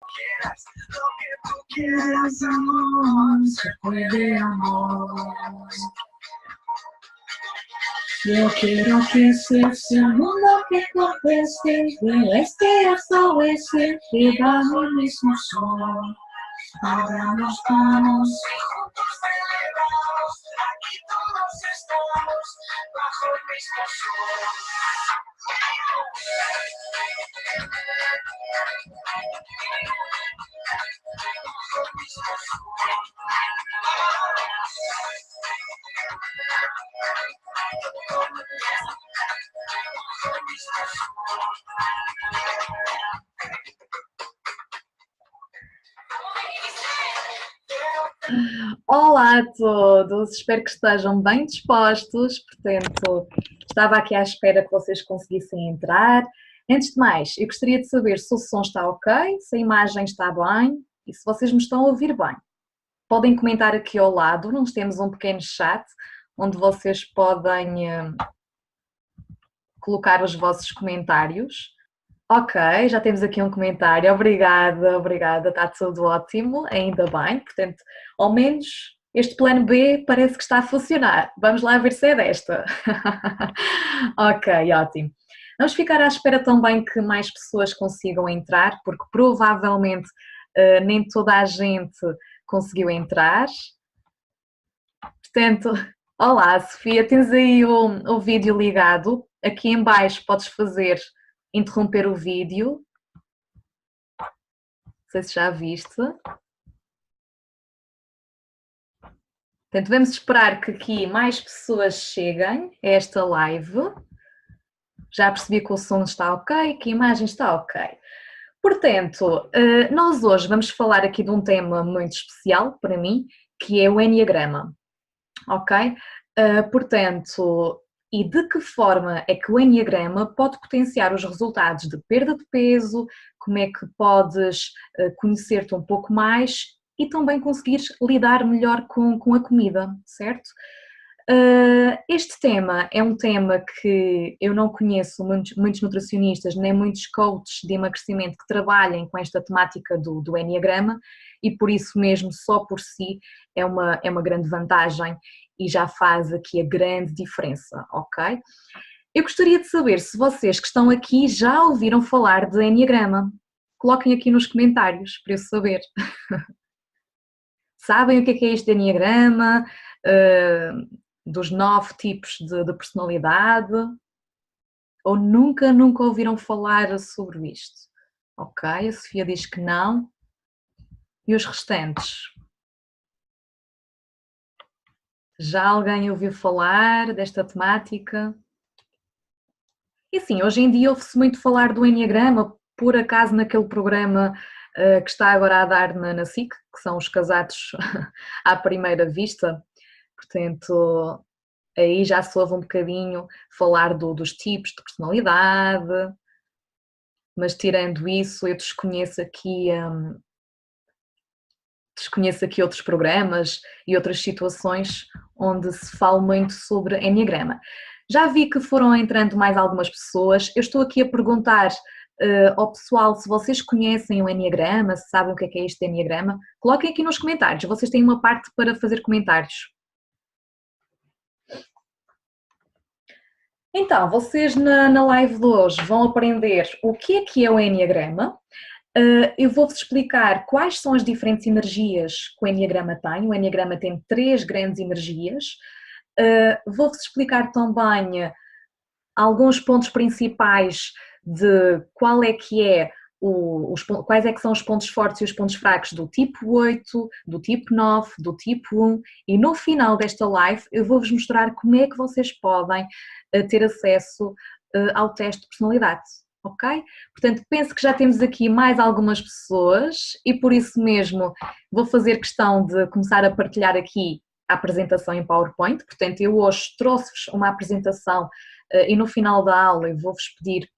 Lo que tú quieras, amor, se puede, amor. Yo quiero que seas el mundo que conteste, del este hasta oeste, debajo del mismo sol. Ahora nos vamos y juntos celebramos, aquí todos estamos, bajo el mismo sol. Olá a todos, espero que estejam bem dispostos, portanto, estava aqui à espera que vocês conseguissem entrar. Antes de mais, eu gostaria de saber se o som está ok, se a imagem está bem e se vocês me estão a ouvir bem. Podem comentar aqui ao lado, nós temos um pequeno chat onde vocês podem colocar os vossos comentários. Ok, já temos aqui um comentário, obrigada, está tudo ótimo, ainda bem, portanto, ao menos este plano B parece que está a funcionar, vamos lá ver se é desta. Ok, ótimo. Vamos ficar à espera também que mais pessoas consigam entrar, porque provavelmente nem toda a gente conseguiu entrar. Portanto, olá Sofia, tens aí o vídeo ligado, aqui em baixo podes interromper o vídeo, não sei se já viste. Portanto, vamos esperar que aqui mais pessoas cheguem a esta live. Já percebi que o som está ok, que a imagem está ok. Portanto, nós hoje vamos falar aqui de um tema muito especial para mim, que é o Enneagrama, ok? Portanto, e de que forma é que o Enneagrama pode potenciar os resultados de perda de peso, como é que podes conhecer-te um pouco mais e também conseguires lidar melhor com a comida, certo? Este tema é um tema que eu não conheço muitos nutricionistas, nem muitos coaches de emagrecimento que trabalhem com esta temática do Enneagrama e por isso mesmo, só por si, é uma grande vantagem e já faz aqui a grande diferença, ok? Eu gostaria de saber se vocês que estão aqui já ouviram falar de Enneagrama. Coloquem aqui nos comentários para eu saber. Sabem o que é este Enneagrama? Dos 9 tipos de personalidade? Ou nunca ouviram falar sobre isto? Ok, a Sofia diz que não. E os restantes? Já alguém ouviu falar desta temática? E sim, hoje em dia ouve-se muito falar do Enneagrama, por acaso naquele programa que está agora a dar na SIC, que são os casados à primeira vista, portanto aí já se ouve um bocadinho falar dos tipos de personalidade, mas tirando isso eu desconheço aqui outros programas e outras situações onde se fala muito sobre Enneagrama. Já vi que foram entrando mais algumas pessoas, eu estou aqui a perguntar ao pessoal se vocês conhecem o Enneagrama, se sabem o que é este Enneagrama, coloquem aqui nos comentários, vocês têm uma parte para fazer comentários. Então, vocês na live de hoje vão aprender o que é o Enneagrama. Eu vou-vos explicar quais são as diferentes energias que o Enneagrama tem. O Enneagrama tem 3 grandes energias. Vou-vos explicar também alguns pontos principais de qual é que é quais é que são os pontos fortes e os pontos fracos do tipo 8, do tipo 9, do tipo 1 e no final desta live eu vou-vos mostrar como é que vocês podem ter acesso ao teste de personalidade, ok? Portanto, penso que já temos aqui mais algumas pessoas e por isso mesmo vou fazer questão de começar a partilhar aqui a apresentação em PowerPoint, portanto eu hoje trouxe-vos uma apresentação e no final da aula eu vou-vos pedir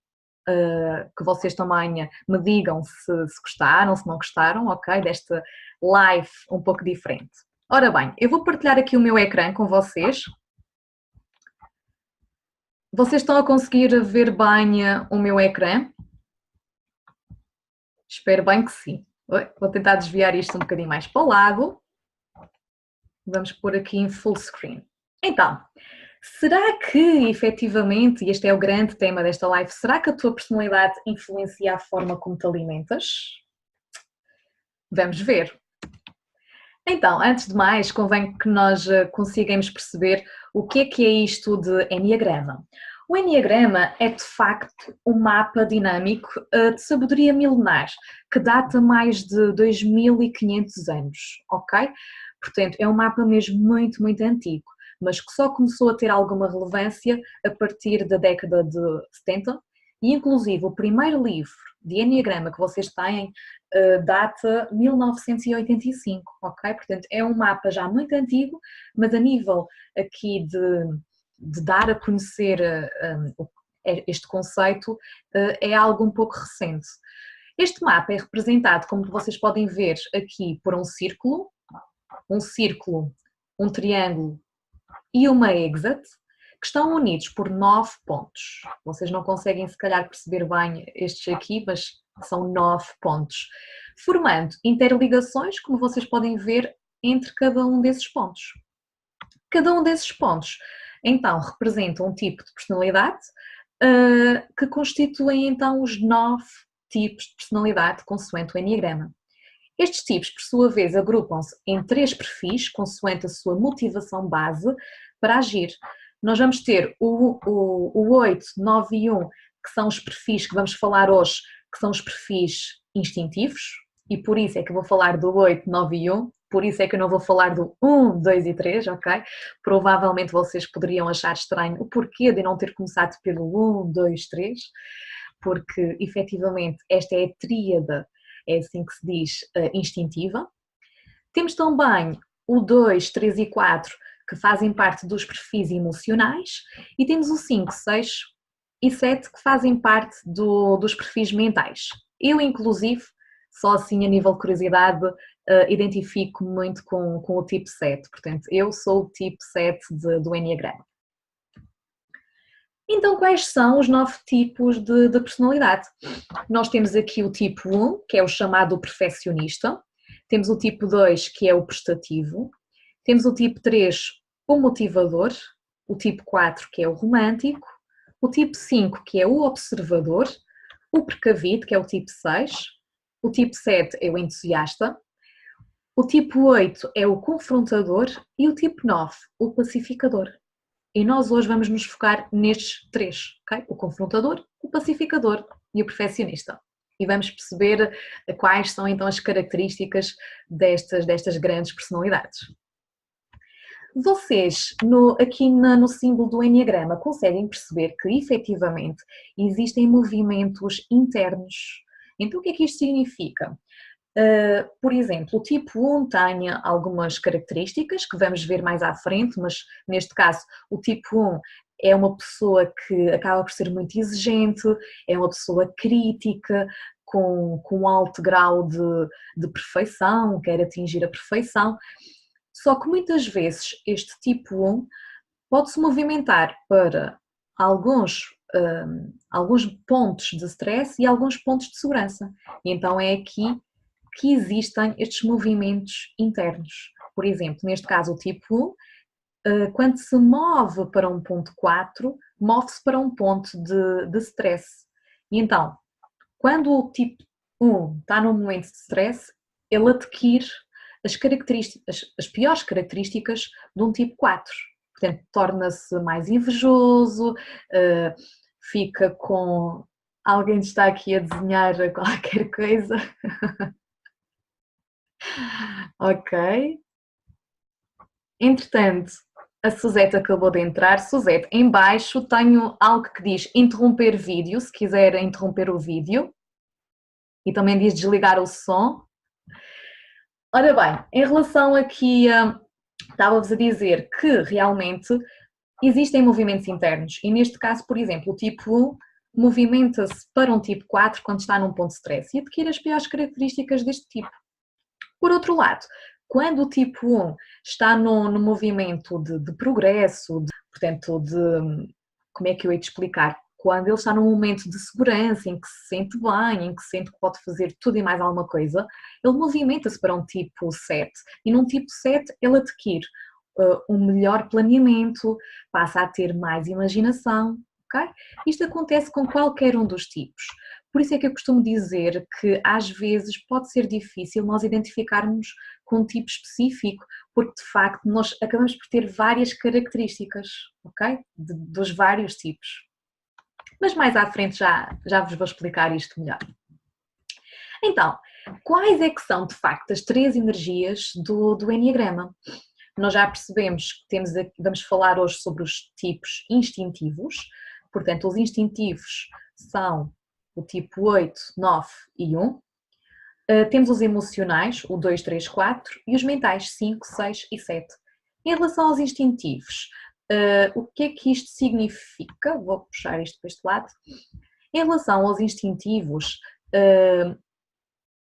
que vocês também me digam se gostaram, se não gostaram, ok? Desta live um pouco diferente. Ora bem, eu vou partilhar aqui o meu ecrã com vocês. Vocês estão a conseguir ver bem o meu ecrã? Espero bem que sim. Vou tentar desviar isto um bocadinho mais para o lado. Vamos pôr aqui em full screen. Então, será que efetivamente, e este é o grande tema desta live, será que a tua personalidade influencia a forma como te alimentas? Vamos ver. Então, antes de mais, convém que nós consigamos perceber o que é isto de Enneagrama. O Enneagrama é, de facto, um mapa dinâmico de sabedoria milenar, que data mais de 2500 anos, ok? Portanto, é um mapa mesmo muito, muito antigo, mas que só começou a ter alguma relevância a partir da década de 70, e inclusive o primeiro livro de Enneagrama que vocês têm data 1985, ok? Portanto, é um mapa já muito antigo, mas a nível aqui de dar a conhecer este conceito é algo um pouco recente. Este mapa é representado, como vocês podem ver aqui, por um círculo, um triângulo e uma hexad, que estão unidos por 9 pontos. Vocês não conseguem, se calhar, perceber bem estes aqui, mas são 9 pontos, formando interligações, como vocês podem ver, entre cada um desses pontos. Cada um desses pontos, então, representa um tipo de personalidade que constituem, então, os 9 tipos de personalidade consoante o Enneagrama. Estes tipos, por sua vez, agrupam-se em 3 perfis, consoante a sua motivação base para agir. Nós vamos ter o 8, 9 e 1, que são os perfis que vamos falar hoje, que são os perfis instintivos, e por isso é que eu vou falar do 8, 9 e 1, por isso é que eu não vou falar do 1, 2 e 3, ok? Provavelmente vocês poderiam achar estranho o porquê de não ter começado pelo 1, 2, 3, porque efetivamente esta é a tríade, é assim que se diz, instintiva. Temos também o 2, 3 e 4, que fazem parte dos perfis emocionais, e temos o 5, 6 e 7, que fazem parte dos perfis mentais. Eu, inclusive, só assim a nível de curiosidade, identifico muito com o tipo 7, portanto, eu sou o tipo 7 do Enneagrama. Então, quais são os 9 tipos de personalidade? Nós temos aqui o tipo 1, que é o chamado perfeccionista, temos o tipo 2, que é o prestativo, temos o tipo 3, o motivador, o tipo 4, que é o romântico, o tipo 5, que é o observador, o precavido, que é o tipo 6, o tipo 7 é o entusiasta, o tipo 8 é o confrontador e o tipo 9, o pacificador. E nós hoje vamos nos focar nestes 3, ok? O confrontador, o pacificador e o perfeccionista. E vamos perceber quais são então as características destas grandes personalidades. Vocês, aqui no símbolo do Enneagrama, conseguem perceber que efetivamente existem movimentos internos. Então o que é que isto significa? Por exemplo, o tipo 1 tem algumas características que vamos ver mais à frente, mas neste caso o tipo 1 é uma pessoa que acaba por ser muito exigente, é uma pessoa crítica, com um alto grau de perfeição, quer atingir a perfeição. Só que muitas vezes este tipo 1 pode-se movimentar para alguns pontos de stress e alguns pontos de segurança. E então é aqui que existem estes movimentos internos. Por exemplo, neste caso o tipo 1, quando se move para um ponto 4, move-se para um ponto de stress. E então, quando o tipo 1 está num momento de stress, ele adquire as piores características de um tipo 4. Portanto, torna-se mais invejoso, fica com... Alguém está aqui a desenhar qualquer coisa. Ok. Entretanto, a Suzete acabou de entrar. Suzete, em baixo tenho algo que diz interromper vídeo, se quiser interromper o vídeo. E também diz desligar o som. Ora bem, em relação aqui, estava-vos a dizer que realmente existem movimentos internos. E neste caso, por exemplo, o tipo 1 movimenta-se para um tipo 4 quando está num ponto de stress e adquire as piores características deste tipo. Por outro lado, quando o tipo 1 está no movimento de progresso, portanto, como é que eu hei de explicar? quando ele está num momento de segurança, em que se sente bem, em que sente que pode fazer tudo e mais alguma coisa, ele movimenta-se para um tipo 7. E num tipo 7 ele adquire um melhor planeamento, passa a ter mais imaginação, ok? Isto acontece com qualquer um dos tipos. Por isso é que eu costumo dizer que às vezes pode ser difícil nós identificarmos com um tipo específico, porque de facto nós acabamos por ter várias características, ok? Dos vários tipos. Mas mais à frente já vos vou explicar isto melhor. Então, quais é que são de facto as 3 energias do Enneagrama? Nós já percebemos que vamos falar hoje sobre os tipos instintivos, portanto os instintivos são o tipo 8, 9 e 1. Temos os emocionais, o 2, 3, 4 e os mentais, 5, 6 e 7. Em relação aos instintivos, o que é que isto significa? Vou puxar isto para este lado. Em relação aos instintivos,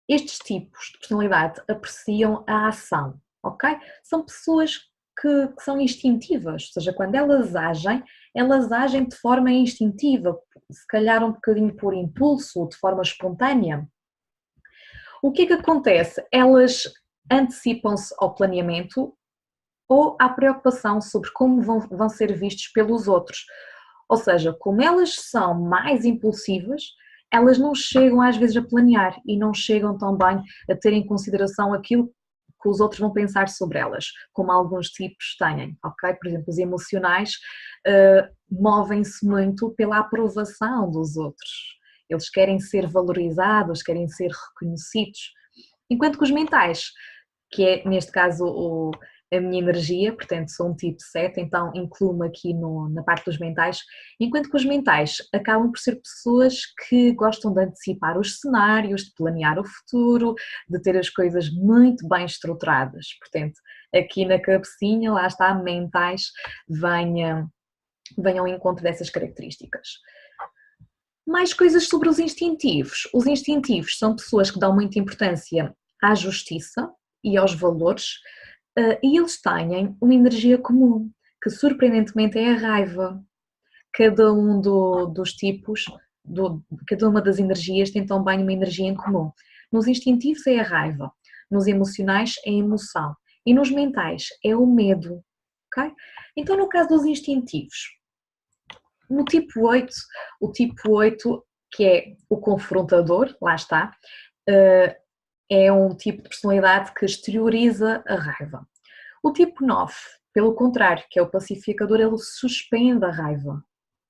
estes tipos de personalidade apreciam a ação, ok? São pessoas que são instintivas, ou seja, quando elas agem de forma instintiva, se calhar um bocadinho por impulso, de forma espontânea. O que é que acontece? Elas antecipam-se ao planeamento ou à preocupação sobre como vão ser vistos pelos outros. Ou seja, como elas são mais impulsivas, elas não chegam às vezes a planear e não chegam também a ter em consideração aquilo que os outros vão pensar sobre elas, como alguns tipos têm, ok? Por exemplo, os emocionais movem-se muito pela aprovação dos outros. Eles querem ser valorizados, querem ser reconhecidos. Enquanto que os mentais, que é neste caso a minha energia, portanto sou um tipo 7, então incluo-me aqui na parte dos mentais, enquanto que os mentais acabam por ser pessoas que gostam de antecipar os cenários, de planear o futuro, de ter as coisas muito bem estruturadas. Portanto, aqui na cabecinha, lá está, mentais, venham ao encontro dessas características. Mais coisas sobre os instintivos. Os instintivos são pessoas que dão muita importância à justiça e aos valores, e eles têm uma energia comum, que surpreendentemente é a raiva. Cada um dos tipos, cada uma das energias tem também uma energia em comum. Nos instintivos é a raiva, nos emocionais é a emoção e nos mentais é o medo, ok? Então no caso dos instintivos, no tipo 8, o tipo 8, que é o confrontador, lá está, é um tipo de personalidade que exterioriza a raiva. O tipo 9, pelo contrário, que é o pacificador, ele suspende a raiva.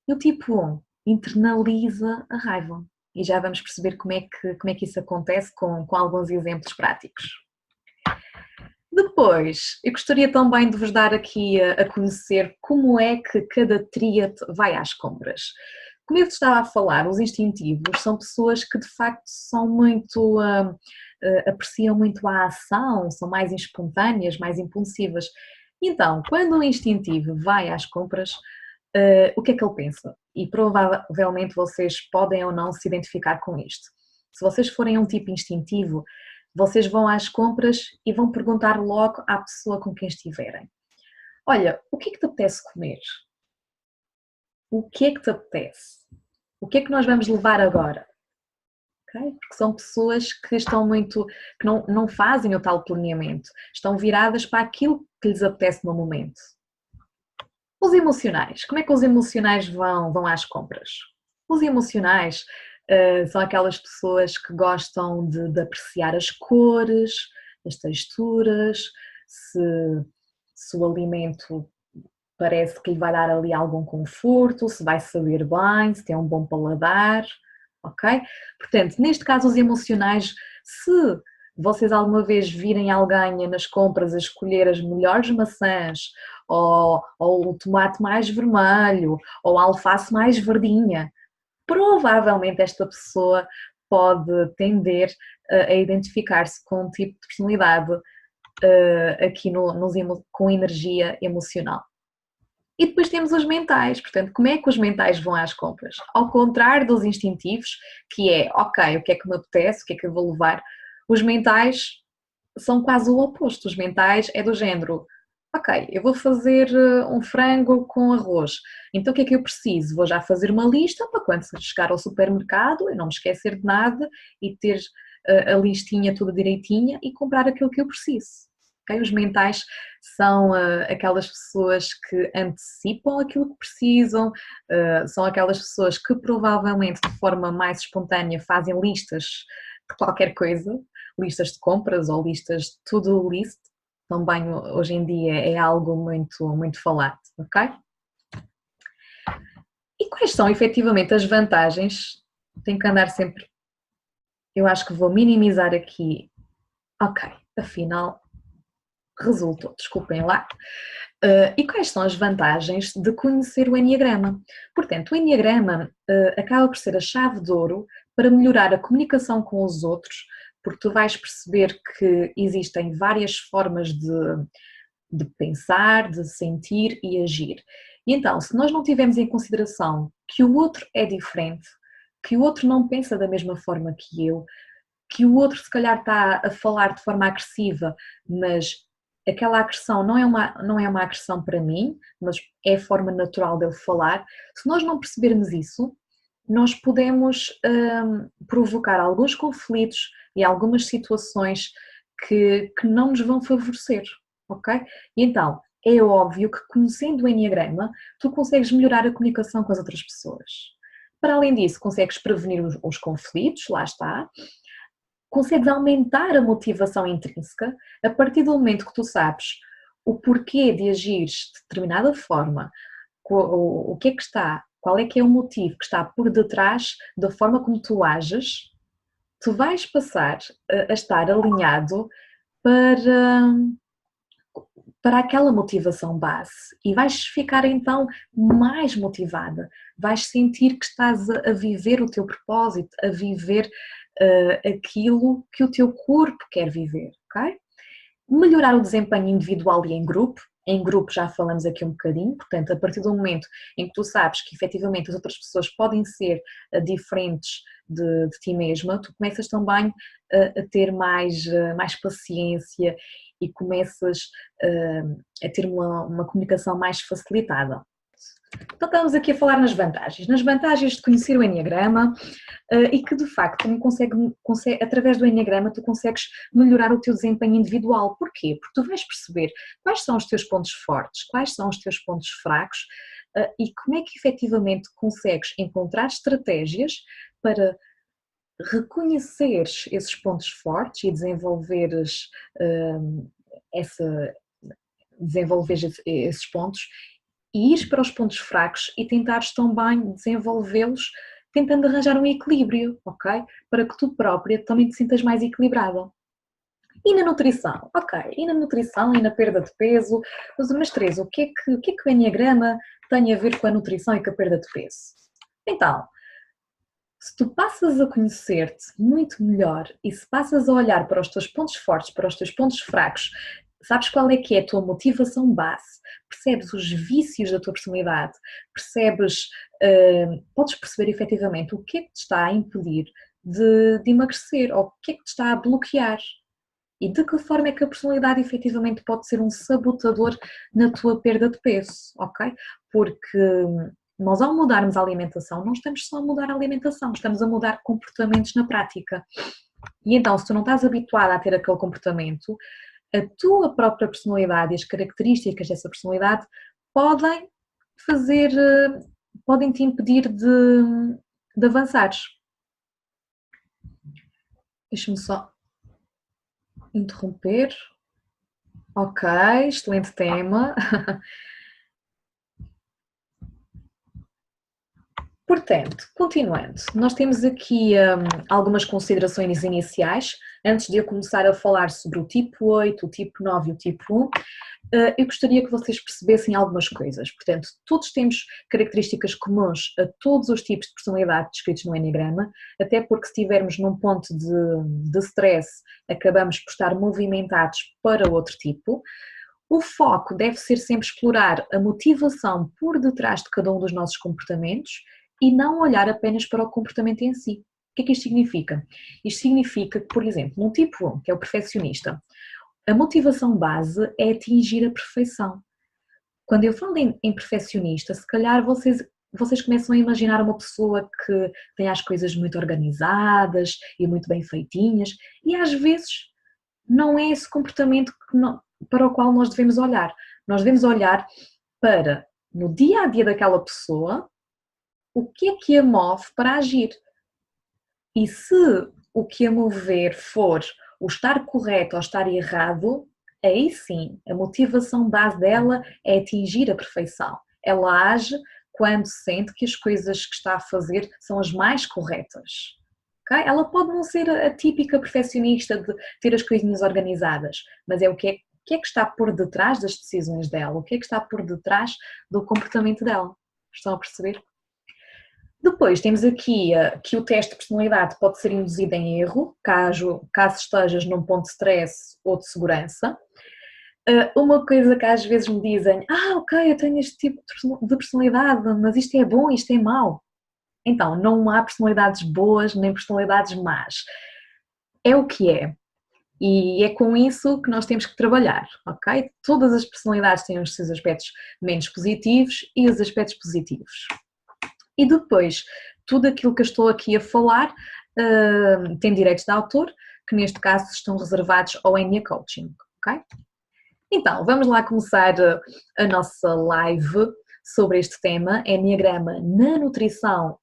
E o tipo 1 internaliza a raiva. E já vamos perceber como é que isso acontece com alguns exemplos práticos. Depois, eu gostaria também de vos dar aqui a conhecer como é que cada tríade vai às compras. Como eu estava a falar, os instintivos são pessoas que de facto são muito, apreciam muito a ação, são mais espontâneas, mais impulsivas. Então, quando o instintivo vai às compras, o que é que ele pensa? E provavelmente vocês podem ou não se identificar com isto. Se vocês forem um tipo instintivo, vocês vão às compras e vão perguntar logo à pessoa com quem estiverem: olha, o que é que te apetece comer? O que é que te apetece? O que é que nós vamos levar agora? Okay? Porque são pessoas que estão muito, que não fazem o tal planeamento, estão viradas para aquilo que lhes apetece no momento. Os emocionais, como é que os emocionais vão às compras? Os emocionais são aquelas pessoas que gostam de apreciar as cores, as texturas, se o alimento parece que lhe vai dar ali algum conforto, se vai saber bem, se tem um bom paladar, ok? Portanto, neste caso os emocionais, se vocês alguma vez virem alguém nas compras a escolher as melhores maçãs, ou o tomate mais vermelho, ou a alface mais verdinha, provavelmente esta pessoa pode tender a identificar-se com um tipo de personalidade aqui com energia emocional. E depois temos os mentais, portanto, como é que os mentais vão às compras? Ao contrário dos instintivos, que é, ok, o que é que me apetece, o que é que eu vou levar, os mentais são quase o oposto. Os mentais é do género, Ok, eu vou fazer um frango com arroz. Então o que é que eu preciso? Vou já fazer uma lista para quando chegar ao supermercado eu não me esquecer de nada e ter a listinha toda direitinha e comprar aquilo que eu preciso. Okay? Os mentais são aquelas pessoas que antecipam aquilo que precisam, são aquelas pessoas que provavelmente de forma mais espontânea fazem listas de qualquer coisa, listas de compras ou listas de to-do list. Também hoje em dia é algo muito falado, ok? E quais são efetivamente as vantagens? Tenho que andar sempre, eu acho que vou minimizar aqui, ok, afinal resultou, desculpem lá. E quais são as vantagens de conhecer o Enneagrama? Portanto, o Enneagrama acaba por ser a chave de ouro para melhorar a comunicação com os outros, porque tu vais perceber que existem várias formas de pensar, de sentir e agir. E então, se nós não tivermos em consideração que o outro é diferente, que o outro não pensa da mesma forma que eu, que o outro se calhar está a falar de forma agressiva, mas aquela agressão não é uma agressão para mim, mas é a forma natural dele falar. Se nós não percebermos isso, nós podemos provocar alguns conflitos e algumas situações que não nos vão favorecer, ok? E então, é óbvio que conhecendo o Enneagrama, tu consegues melhorar a comunicação com as outras pessoas. Para além disso, consegues prevenir os conflitos, lá está, consegues aumentar a motivação intrínseca a partir do momento que tu sabes o porquê de agires de determinada forma, o que é que está, qual é que é o motivo que está por detrás da forma como tu ages, tu vais passar a estar alinhado para aquela motivação base e vais ficar então mais motivada, vais sentir que estás a viver o teu propósito, a viver aquilo que o teu corpo quer viver, ok? Melhorar o desempenho individual e em grupo já falamos aqui um bocadinho, portanto a partir do momento em que tu sabes que efetivamente as outras pessoas podem ser diferentes de ti mesma, tu começas também a ter mais paciência e começas a ter uma comunicação mais facilitada. Então estamos aqui a falar nas vantagens de conhecer o Enneagrama e que de facto através do Enneagrama tu consegues melhorar o teu desempenho individual. Porquê? Porque tu vais perceber quais são os teus pontos fortes, quais são os teus pontos fracos e como é que efetivamente consegues encontrar estratégias para reconheceres esses pontos fortes e desenvolveres esses pontos e ires para os pontos fracos e tentares também desenvolvê-los tentando arranjar um equilíbrio, ok? Para que tu própria também te sintas mais equilibrada. E na nutrição? Ok, e na nutrição e na perda de peso, mas Teresa, o que é que o Enneagrama tem a ver com a nutrição e com a perda de peso? Então, se tu passas a conhecer-te muito melhor e se passas a olhar para os teus pontos fortes, para os teus pontos fracos, sabes qual é que é a tua motivação base, percebes os vícios da tua personalidade, podes perceber efetivamente o que é que te está a impedir de emagrecer ou o que é que te está a bloquear e de que forma é que a personalidade efetivamente pode ser um sabotador na tua perda de peso, ok? Porque nós ao mudarmos a alimentação, não estamos só a mudar a alimentação, estamos a mudar comportamentos na prática. E então, se tu não estás habituada a ter aquele comportamento, a tua própria personalidade e as características dessa personalidade podem te impedir de avançares. Deixa-me só interromper. Ok, excelente tema. Portanto, continuando, nós temos aqui algumas considerações iniciais, antes de eu começar a falar sobre o tipo 8, o tipo 9 e o tipo 1, eu gostaria que vocês percebessem algumas coisas. Portanto, todos temos características comuns a todos os tipos de personalidade descritos no Enneagrama, até porque se estivermos num ponto de stress, acabamos por estar movimentados para outro tipo. O foco deve ser sempre explorar a motivação por detrás de cada um dos nossos comportamentos e não olhar apenas para o comportamento em si. O que é que isto significa? Isto significa que, por exemplo, num tipo 1, que é o perfeccionista, A motivação base é atingir a perfeição. Quando eu falo em perfeccionista, se calhar vocês começam a imaginar uma pessoa que tem as coisas muito organizadas e muito bem feitinhas, e às vezes não é esse comportamento para o qual nós devemos olhar. Nós devemos olhar para, no dia a dia daquela pessoa, o que a move para agir. E se o que a mover for o estar correto ou estar errado, aí sim, a motivação base dela é atingir a perfeição. Ela age quando sente que as coisas que está a fazer são as mais corretas. Okay? Ela pode não ser a típica perfeccionista de ter as coisinhas organizadas, mas é o que é que está por detrás das decisões dela, o que é que está por detrás do comportamento dela. Estão a perceber? Depois temos aqui que o teste de personalidade pode ser induzido em erro, caso estejas num ponto de stress ou de segurança. Uma coisa que às vezes me dizem, ok, eu tenho este tipo de personalidade, mas isto é bom, isto é mau. Então, não há personalidades boas nem personalidades más. É o que é. E é com isso que nós temos que trabalhar, ok? Todas as personalidades têm os seus aspectos menos positivos e os aspectos positivos. E depois, tudo aquilo que eu estou aqui a falar tem direitos de autor, que neste caso estão reservados ao Enya Coaching, ok? Então, vamos lá começar a nossa live sobre este tema, Enneagrama na nutrição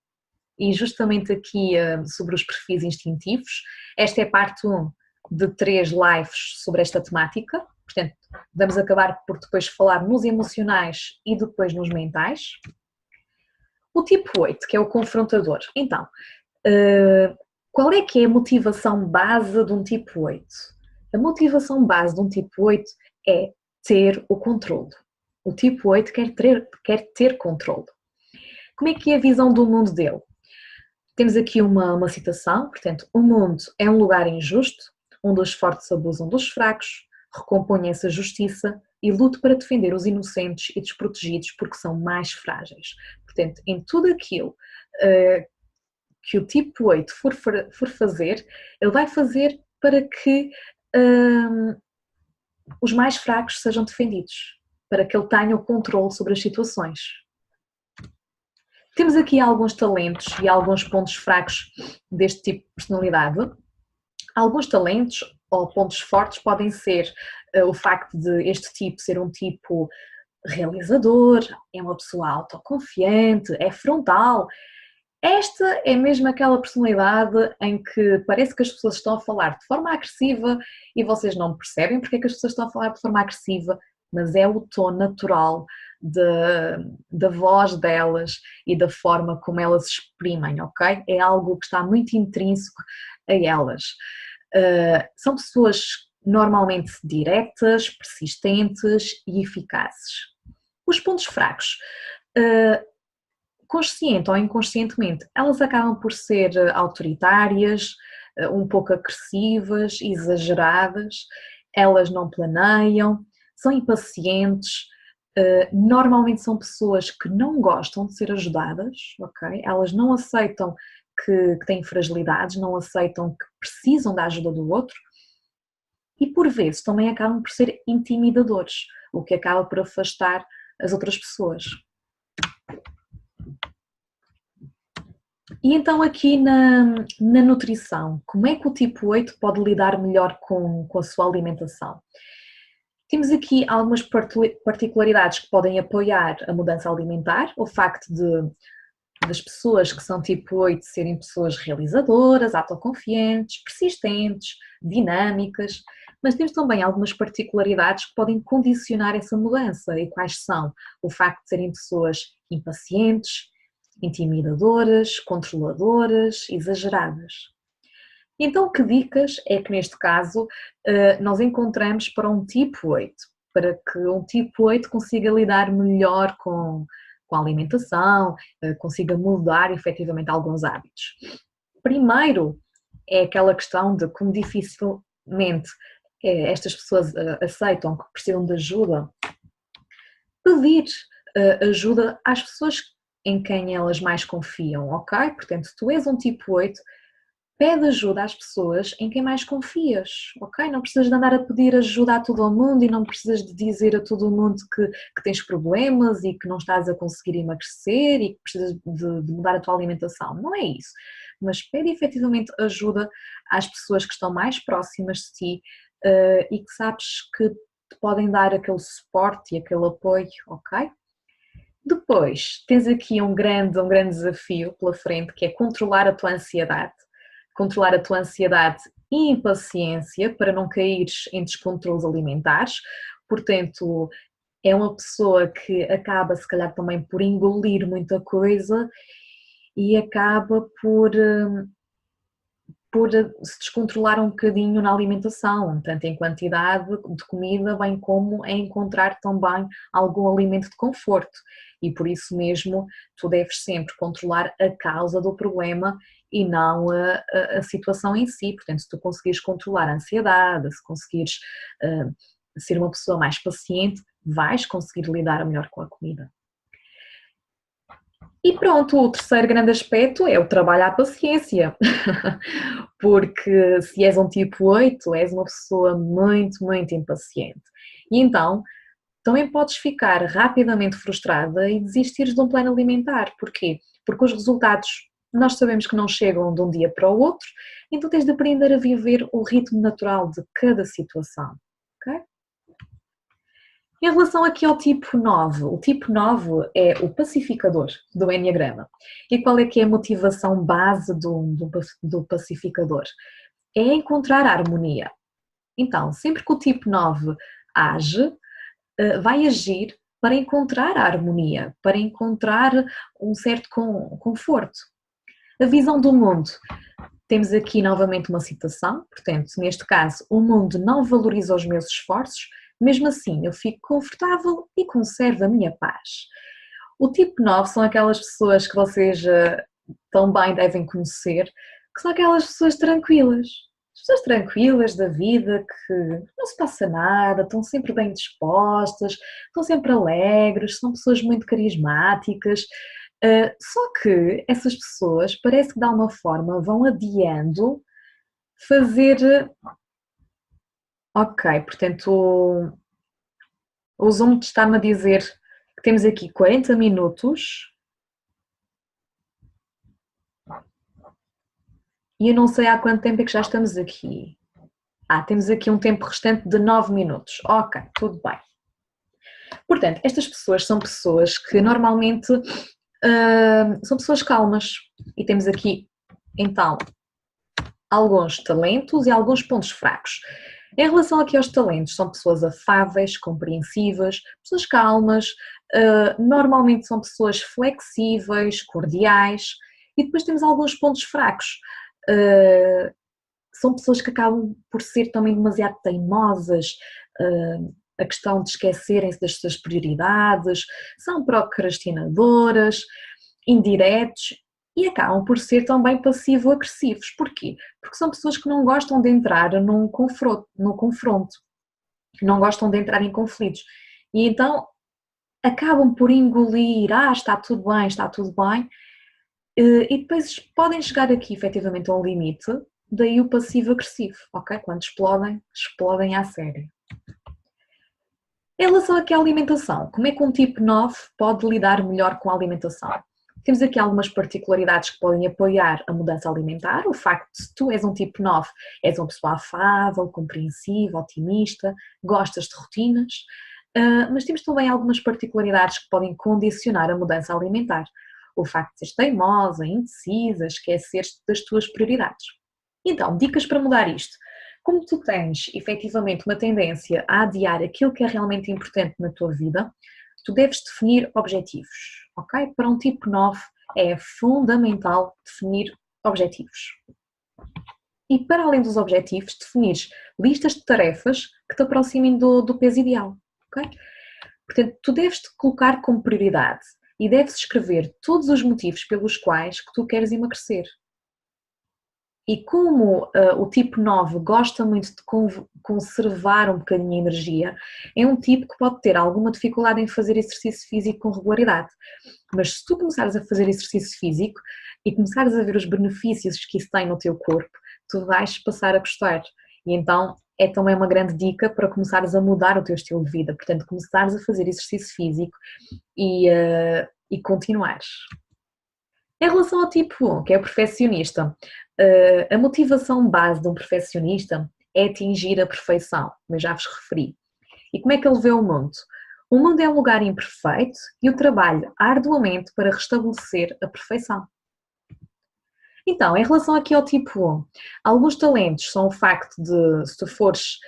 e justamente aqui sobre os perfis instintivos. Esta é parte 1 de 3 lives sobre esta temática, portanto, vamos acabar por depois falar nos emocionais e depois nos mentais. O tipo 8, que é o confrontador. Então, qual é que é a motivação base de um tipo 8? A motivação base de um tipo 8 é ter o controle. O tipo 8 quer ter controle. Como é que é a visão do mundo dele? Temos aqui uma citação, portanto, o mundo é um lugar injusto, onde os fortes abusam dos fracos, recompõe essa justiça e luta para defender os inocentes e desprotegidos porque são mais frágeis. Portanto, em tudo aquilo que o tipo 8 for fazer, ele vai fazer para que os mais fracos sejam defendidos, para que ele tenha o controle sobre as situações. Temos aqui alguns talentos e alguns pontos fracos deste tipo de personalidade. Alguns talentos ou pontos fortes podem ser o facto de este tipo ser um tipo realizador, é uma pessoa autoconfiante, é frontal. Esta é mesmo aquela personalidade em que parece que as pessoas estão a falar de forma agressiva e vocês não percebem porque é que as pessoas estão a falar de forma agressiva, mas é o tom natural da voz delas e da forma como elas se exprimem, ok? É algo que está muito intrínseco a elas. São pessoas normalmente diretas, persistentes e eficazes. Os pontos fracos, consciente ou inconscientemente, elas acabam por ser autoritárias, um pouco agressivas, exageradas, elas não planeiam, são impacientes, normalmente são pessoas que não gostam de ser ajudadas, ok? Elas não aceitam que têm fragilidades, não aceitam que precisam da ajuda do outro e por vezes também acabam por ser intimidadores, o que acaba por afastar as outras pessoas. E então aqui na nutrição, como é que o tipo 8 pode lidar melhor com a sua alimentação? Temos aqui algumas particularidades que podem apoiar a mudança alimentar, o facto das pessoas que são tipo 8 serem pessoas realizadoras, autoconfiantes, persistentes, dinâmicas, mas temos também algumas particularidades que podem condicionar essa mudança. E quais são? O facto de serem pessoas impacientes, intimidadoras, controladoras, exageradas. Então, que dicas é que neste caso nós encontramos para um tipo 8? Para que um tipo 8 consiga lidar melhor com a alimentação, consiga mudar efetivamente alguns hábitos. Primeiro é aquela questão de como dificilmente estas pessoas aceitam que precisam de ajuda. Pedir ajuda às pessoas em quem elas mais confiam, ok? Portanto, tu és um tipo 8, pede ajuda às pessoas em quem mais confias, ok? Não precisas de andar a pedir ajuda a todo o mundo e não precisas de dizer a todo o mundo que tens problemas e que não estás a conseguir emagrecer e que precisas de mudar a tua alimentação. Não é isso. Mas pede efetivamente ajuda às pessoas que estão mais próximas de ti e que sabes que te podem dar aquele suporte e aquele apoio, ok? Depois, tens aqui um grande desafio pela frente, que é controlar a tua ansiedade. Controlar a tua ansiedade e impaciência para não caires em descontroles alimentares. Portanto, é uma pessoa que acaba, se calhar, também por engolir muita coisa e acaba por se descontrolar um bocadinho na alimentação, tanto em quantidade de comida, bem como em encontrar também algum alimento de conforto. E por isso mesmo tu deves sempre controlar a causa do problema e não a situação em si. Portanto, se tu conseguires controlar a ansiedade, se conseguires ser uma pessoa mais paciente, vais conseguir lidar melhor com a comida. E pronto, o terceiro grande aspecto é o trabalho à paciência, porque se és um tipo 8, és uma pessoa muito impaciente. E então, também podes ficar rapidamente frustrada e desistires de um plano alimentar. Porquê? Porque os resultados nós sabemos que não chegam de um dia para o outro, então tens de aprender a viver o ritmo natural de cada situação, ok? Em relação aqui ao tipo 9, o tipo 9 é o pacificador do Enneagrama. E qual é que é a motivação base do pacificador? É encontrar a harmonia. Então, sempre que o tipo 9 age, vai agir para encontrar a harmonia, para encontrar um certo conforto. A visão do mundo. Temos aqui novamente uma citação, portanto, neste caso, o mundo não valoriza os meus esforços, mesmo assim eu fico confortável e conservo a minha paz. O tipo 9 são aquelas pessoas que vocês também devem conhecer, que são aquelas pessoas tranquilas. Pessoas tranquilas da vida, que não se passa nada, estão sempre bem dispostas, estão sempre alegres, são pessoas muito carismáticas. Só que essas pessoas parece que de alguma forma vão adiando fazer. Ok, portanto o Zoom está-me a dizer que temos aqui 40 minutos e eu não sei há quanto tempo é que já estamos aqui. Temos aqui um tempo restante de 9 minutos. Ok, tudo bem. Portanto, estas pessoas são pessoas que normalmente são pessoas calmas e temos aqui então alguns talentos e alguns pontos fracos. Em relação aqui aos talentos, são pessoas afáveis, compreensivas, pessoas calmas, normalmente são pessoas flexíveis, cordiais, e depois temos alguns pontos fracos. São pessoas que acabam por ser também demasiado teimosas, a questão de esquecerem-se das suas prioridades, são procrastinadoras, indiretos e acabam por ser também passivo-agressivos. Porquê? Porque são pessoas que não gostam de entrar no confronto, não gostam de entrar em conflitos. E então acabam por engolir, está tudo bem, e depois podem chegar aqui efetivamente a um limite, daí o passivo-agressivo, ok? Quando explodem à sério. Em relação aqui à alimentação, como é que um tipo 9 pode lidar melhor com a alimentação? Temos aqui algumas particularidades que podem apoiar a mudança alimentar. O facto de se tu és um tipo 9, és uma pessoa afável, compreensiva, otimista, gostas de rotinas, mas temos também algumas particularidades que podem condicionar a mudança alimentar. O facto de seres teimosa, indecisa, esqueceres das tuas prioridades. Então, dicas para mudar isto. Como tu tens efetivamente uma tendência a adiar aquilo que é realmente importante na tua vida, tu deves definir objetivos, ok? Para um tipo 9 é fundamental definir objetivos. E para além dos objetivos, definir listas de tarefas que te aproximem do peso ideal, ok? Portanto, tu deves te colocar como prioridade e deves escrever todos os motivos pelos quais que tu queres emagrecer. E como o tipo 9 gosta muito de conservar um bocadinho a energia, é um tipo que pode ter alguma dificuldade em fazer exercício físico com regularidade. Mas se tu começares a fazer exercício físico e começares a ver os benefícios que isso tem no teu corpo, tu vais passar a gostar. E então é também uma grande dica para começares a mudar o teu estilo de vida. Portanto, começares a fazer exercício físico e continuares. Em relação ao tipo 1, que é o perfeccionista, a motivação base de um perfeccionista é atingir a perfeição, como eu já vos referi. E como é que ele vê o mundo? O mundo é um lugar imperfeito e eu trabalho arduamente para restabelecer a perfeição. Então, em relação aqui ao tipo 1, alguns talentos são o facto de, se tu fores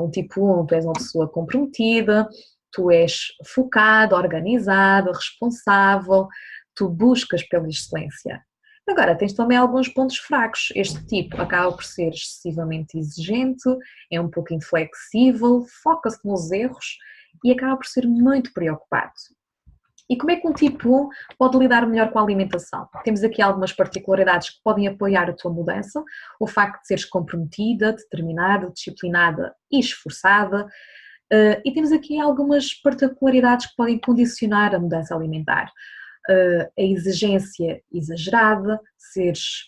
um tipo 1, tu és uma pessoa comprometida, tu és focado, organizado, responsável, tu buscas pela excelência. Agora, tens também alguns pontos fracos. Este tipo acaba por ser excessivamente exigente, é um pouco inflexível, foca-se nos erros e acaba por ser muito preocupado. E como é que um tipo 1 pode lidar melhor com a alimentação? Temos aqui algumas particularidades que podem apoiar a tua mudança. O facto de seres comprometida, determinada, disciplinada e esforçada. E temos aqui algumas particularidades que podem condicionar a mudança alimentar. A exigência exagerada, seres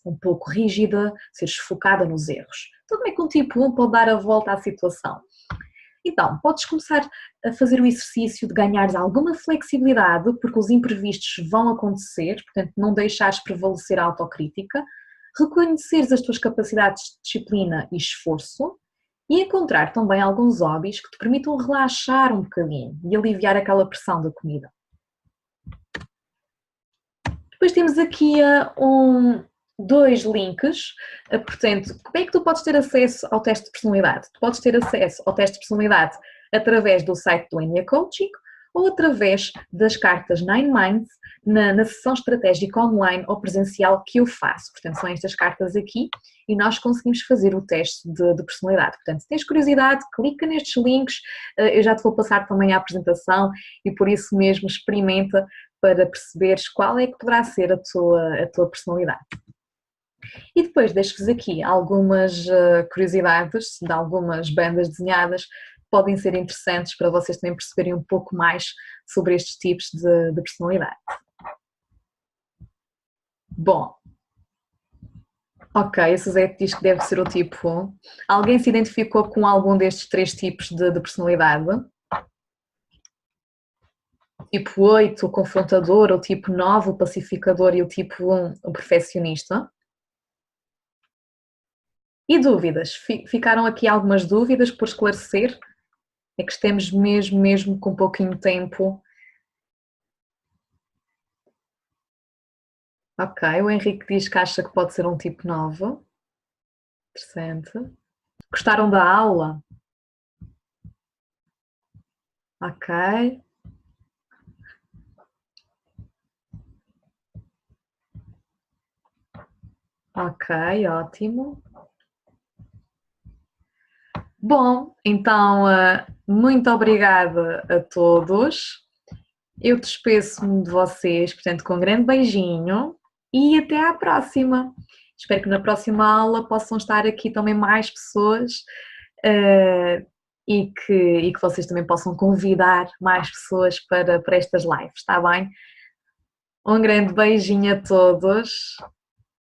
um pouco rígida, seres focada nos erros. Então, como é que um tipo 1 pode dar a volta à situação? Então, podes começar a fazer o exercício de ganhares alguma flexibilidade, porque os imprevistos vão acontecer, portanto, não deixares prevalecer a autocrítica, reconheceres as tuas capacidades de disciplina e esforço e encontrar também alguns hobbies que te permitam relaxar um bocadinho e aliviar aquela pressão da comida. Depois temos aqui dois links, portanto, como é que tu podes ter acesso ao teste de personalidade? Tu podes ter acesso ao teste de personalidade através do site do Enya Coaching ou através das cartas Nine Minds na sessão estratégica online ou presencial que eu faço. Portanto, são estas cartas aqui e nós conseguimos fazer o teste de personalidade. Portanto, se tens curiosidade, clica nestes links, eu já te vou passar também a apresentação e por isso mesmo experimenta para perceberes qual é que poderá ser a tua personalidade. E depois deixo-vos aqui algumas curiosidades de algumas bandas desenhadas que podem ser interessantes para vocês também perceberem um pouco mais sobre estes tipos de personalidade. Bom, ok, a Suzete diz que deve ser o tipo 1. Alguém se identificou com algum destes três tipos de personalidade? Tipo 8, o confrontador, o tipo 9, o pacificador e o tipo 1, o perfeccionista? E dúvidas? Ficaram aqui algumas dúvidas por esclarecer? É que estamos mesmo com pouquinho tempo. Ok, o Henrique diz que acha que pode ser um tipo 9. Interessante. Gostaram da aula? Ok. Ok, ótimo. Bom, então, muito obrigada a todos. Eu despeço-me de vocês, portanto, com um grande beijinho e até à próxima. Espero que na próxima aula possam estar aqui também mais pessoas e que vocês também possam convidar mais pessoas para estas lives, está bem? Um grande beijinho a todos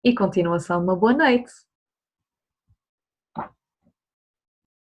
e continuação de uma boa noite.